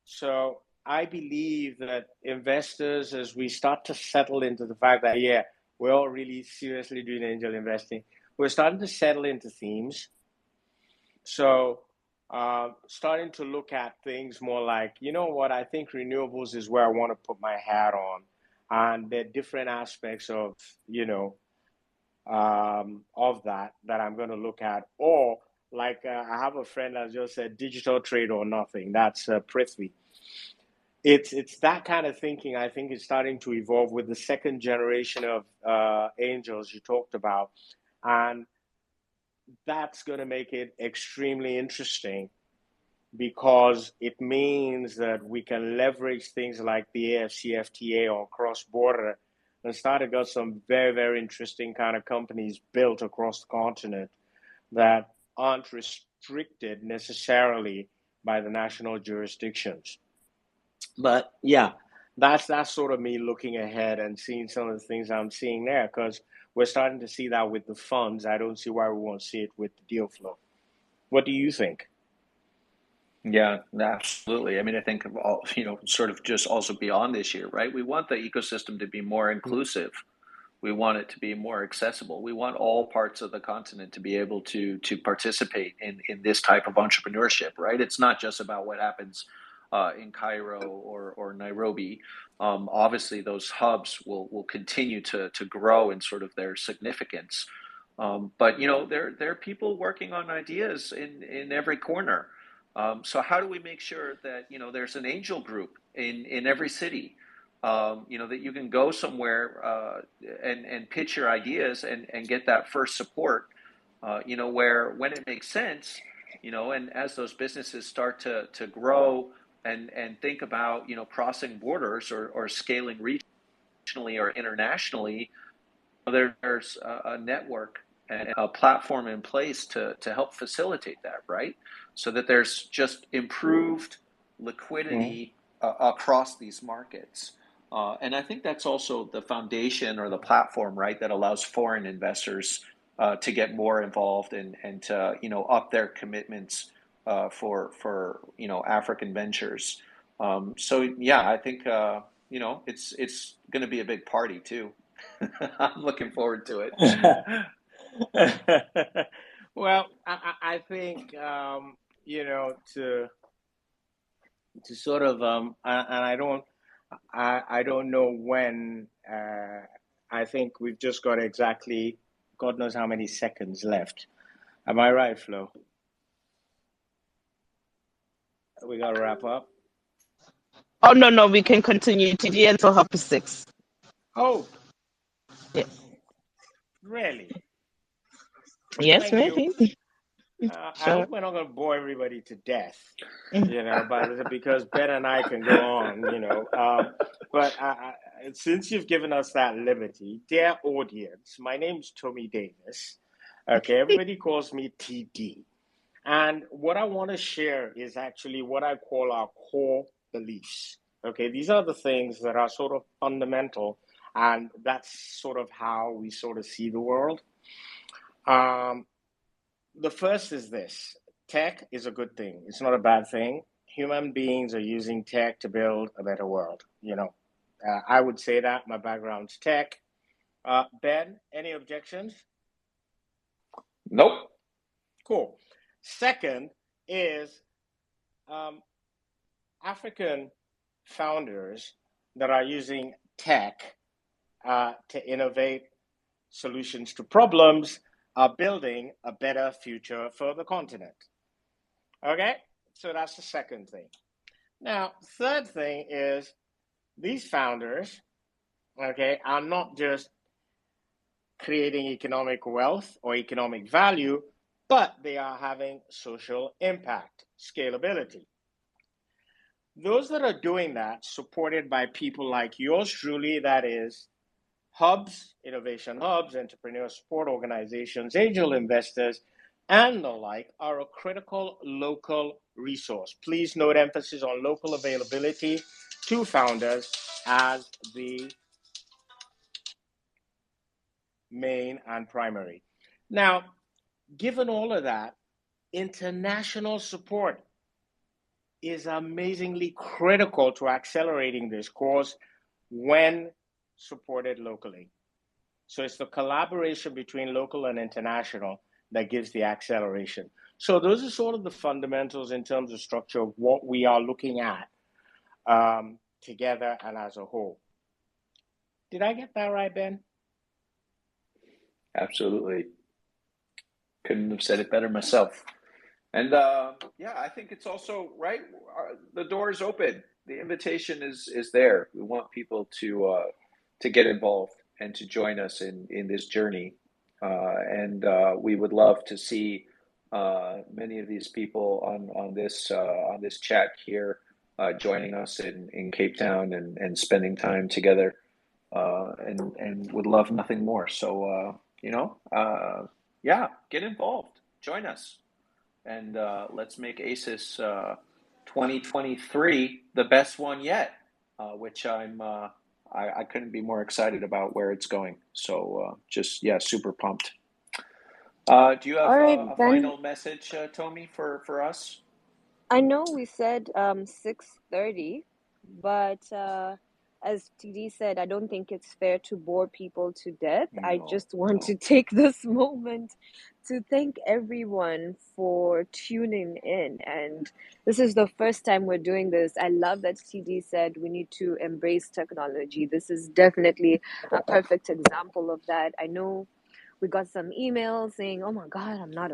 So I believe that investors, as we start to settle into the fact that, yeah, we're all really seriously doing angel investing, we're starting to settle into themes. So starting to look at things more like, you know what, I think renewables is where I want to put my hat on. And there are different aspects of, of that I'm going to look at. Or like I have a friend that just said digital trade or nothing. That's Prithvi. It's that kind of thinking I think is starting to evolve with the second generation of angels you talked about. And that's going to make it extremely interesting because it means that we can leverage things like the AFCFTA on cross-border and start to get some very, very interesting kind of companies built across the continent that aren't restricted necessarily by the national jurisdictions. But yeah, that's sort of me looking ahead and seeing some of the things I'm seeing there because we're starting to see that with the funds. I don't see why we won't see it with the deal flow. What do you think?
Yeah, absolutely. I mean, I think sort of just also beyond this year, right? We want the ecosystem to be more inclusive. We want it to be more accessible. We want all parts of the continent to be able to participate in this type of entrepreneurship, right? It's not just about what happens in Cairo or Nairobi. Obviously, those hubs will continue to grow in sort of their significance. But there are people working on ideas in every corner. So how do we make sure that there's an angel group in every city? That you can go somewhere and pitch your ideas and get that first support. Where when it makes sense, and as those businesses start to grow and think about crossing borders or scaling regionally or internationally, there's a network and a platform in place to help facilitate that, right? So that there's just improved liquidity across these markets. And I think that's also the foundation or the platform, right, that allows foreign investors to get more involved and to up their commitments for African ventures. So yeah, I think it's going to be a big party too. I'm looking forward to it.
Well, I think to sort of and I don't know when. I think we've just got exactly God knows how many seconds left. Am I right, Flo? We gotta wrap up.
Oh no, we can continue TD until 6:30.
Oh,
yeah.
Really?
Yes,
Thank you.
maybe.
I
Sure.
hope we're not going to bore everybody to death,
Mm.
but because Ben and I can go on, but since you've given us that liberty, dear audience, my name's Tomi Davies. Okay, everybody calls me TD. And what I want to share is actually what I call our core beliefs. Okay, these are the things that are sort of fundamental, and that's sort of how we sort of see the world. Um, the first is this: tech is a good thing, it's not a bad thing. Human beings are using tech to build a better world. I would say that my background's tech. Ben, any objections?
Nope.
Cool. Second is um, African founders that are using tech to innovate solutions to problems are building a better future for the continent. Okay, so that's the second thing. Now, third thing is these founders, okay, are not just creating economic wealth or economic value, but they are having social impact, scalability. Those that are doing that, supported by people like yours truly, that is hubs, innovation hubs, entrepreneur support organizations, angel investors, and the like, are a critical local resource. Please note emphasis on local availability to founders as the main and primary. Now, given all of that, international support is amazingly critical to accelerating this cause when supported locally. So it's the collaboration between local and international that gives the acceleration. So those are sort of the fundamentals in terms of structure of what we are looking at together and as a whole. Did I get that right, Ben?
Absolutely. Couldn't have said it better myself. And yeah, I think it's also right. The door is open. The invitation is there. We want people to get involved and to join us in this journey. And we would love to see many of these people on this chat here joining us in Cape Town and spending time together. And would love nothing more. So yeah, get involved. Join us. And let's make ACES 2023 the best one yet, which I couldn't be more excited about where it's going. So super pumped. Do you have
All right,
a
Ben.
final message, Tomi, for us?
I know we said 6:30, but as TD said, I don't think it's fair to bore people to death. I just want to take this moment to thank everyone for tuning in. And this is the first time we're doing this. I love that TD said we need to embrace technology. This is definitely a perfect example of that. I know we got some emails saying, "Oh my God, I'm not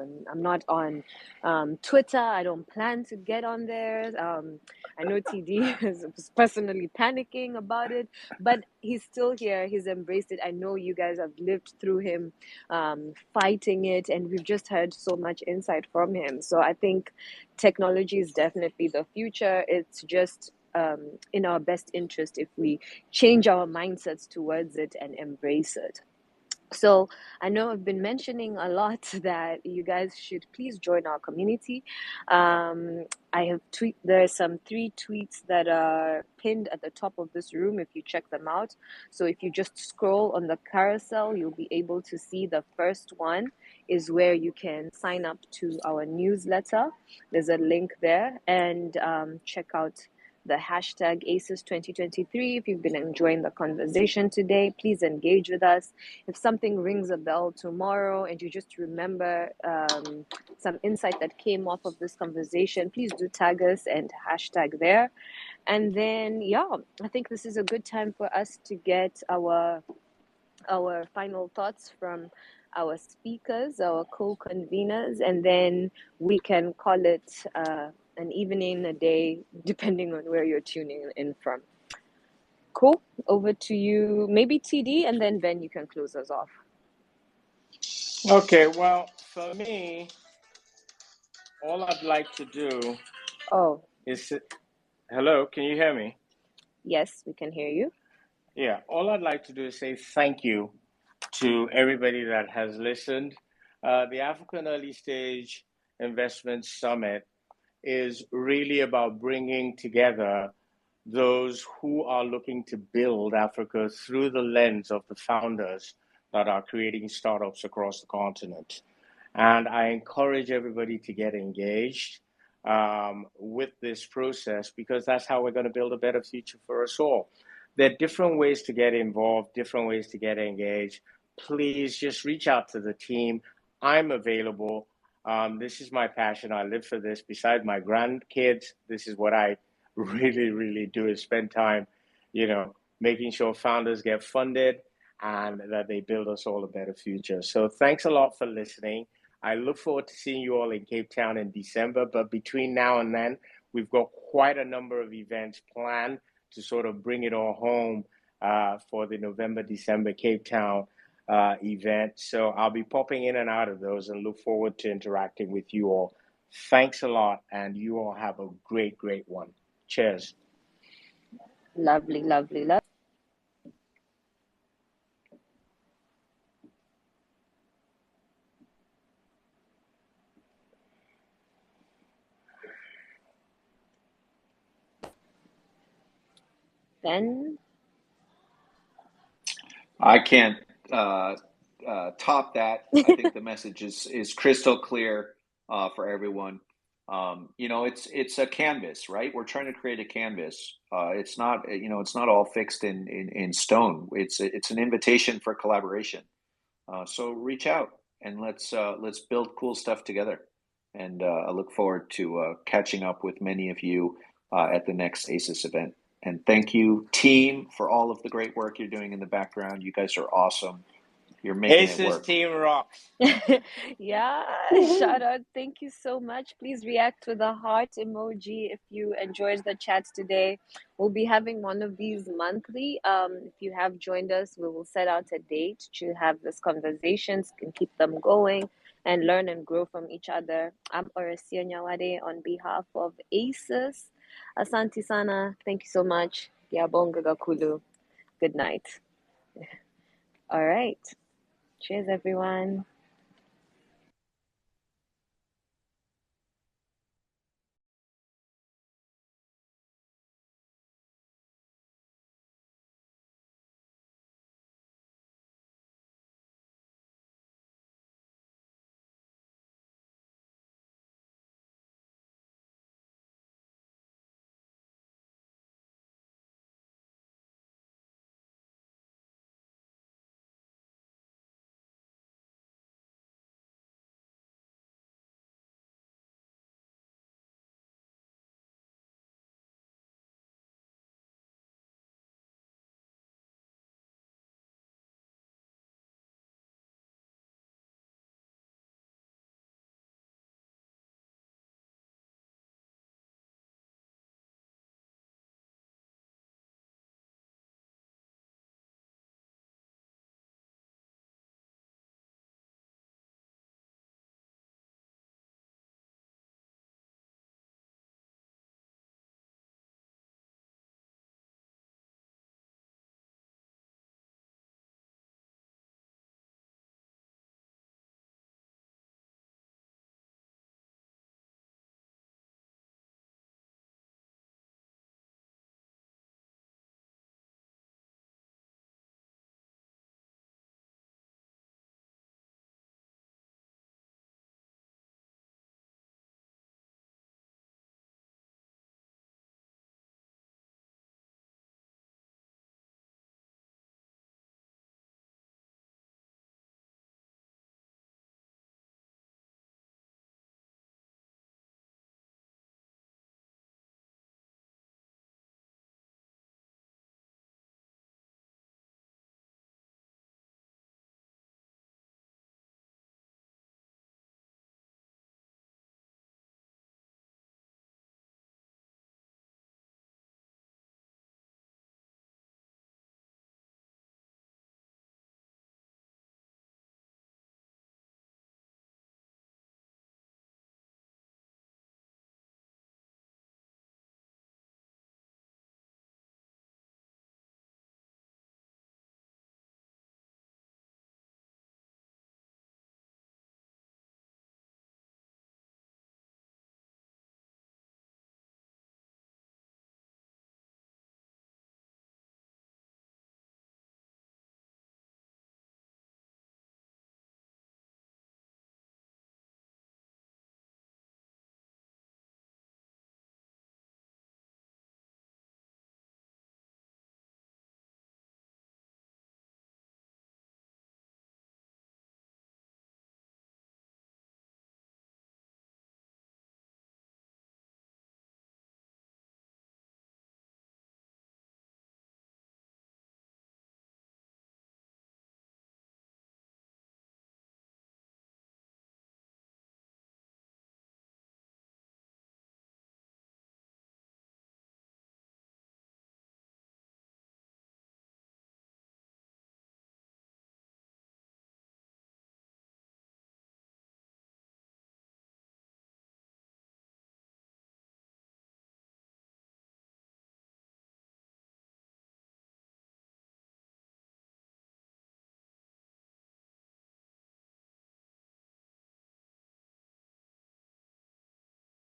on Twitter. I don't plan to get on there." I know TD is personally panicking about it, but he's still here. He's embraced it. I know you guys have lived through him fighting it, and we've just heard so much insight from him. So I think technology is definitely the future. It's just in our best interest if we change our mindsets towards it and embrace it. So I know I've been mentioning a lot that you guys should please join our community. I have there are some 3 tweets that are pinned at the top of this room if you check them out. So if you just scroll on the carousel, you'll be able to see the first one is where you can sign up to our newsletter. There's a link there, and check out the hashtag ACES 2023. If you've been enjoying the conversation today, please engage with us. If something rings a bell tomorrow and you just remember some insight that came off of this conversation, please do tag us and hashtag there. And then, yeah, I think this is a good time for us to get our final thoughts from our speakers, our co-conveners, and then we can call it an evening, a day, depending on where you're tuning in from. Cool. Over to you, maybe TD, and then Ben, you can close us off.
Okay, well, for me, all I'd like to do
Oh,
is, hello, can you hear me?
yes, we can hear you.
Yeah, all I'd like to do is say thank you to everybody that has listened. The African Early Stage Investment Summit is really about bringing together those who are looking to build Africa through the lens of the founders that are creating startups across the continent. And I encourage everybody to get engaged with this process because that's how we're going to build a better future for us all. There are different ways to get involved, different ways to get engaged. Please just reach out to the team. I'm available. This is my passion. I live for this. Besides my grandkids, this is what I really, really do is spend time, making sure founders get funded and that they build us all a better future. So thanks a lot for listening. I look forward to seeing you all in Cape Town in December. But between now and then, we've got quite a number of events planned to sort of bring it all home for the November, December Cape Town event. So I'll be popping in and out of those and look forward to interacting with you all. Thanks a lot, and you all have a great, great one. Cheers.
Lovely, lovely, lovely. Then,
I can't top that. I think the message is crystal clear for everyone. It's a canvas, right? We're trying to create a canvas. It's not it's not all fixed in stone. It's an invitation for collaboration. So reach out and let's build cool stuff together. And I look forward to catching up with many of you at the next ACES event. And thank you, team, for all of the great work you're doing in the background. You guys are awesome. You're making it
ACES
work.
team rocks.
yeah, shout out. Thank you so much. Please react with a heart emoji if you enjoyed the chat today. We'll be having one of these monthly. If you have joined us, we will set out a date to have these conversations and keep them going and learn and grow from each other. I'm Orasia Nyawade on behalf of ACES. Asante Sana. Thank you so much. Diabonga Gakulu. Good night. All right. Cheers, everyone.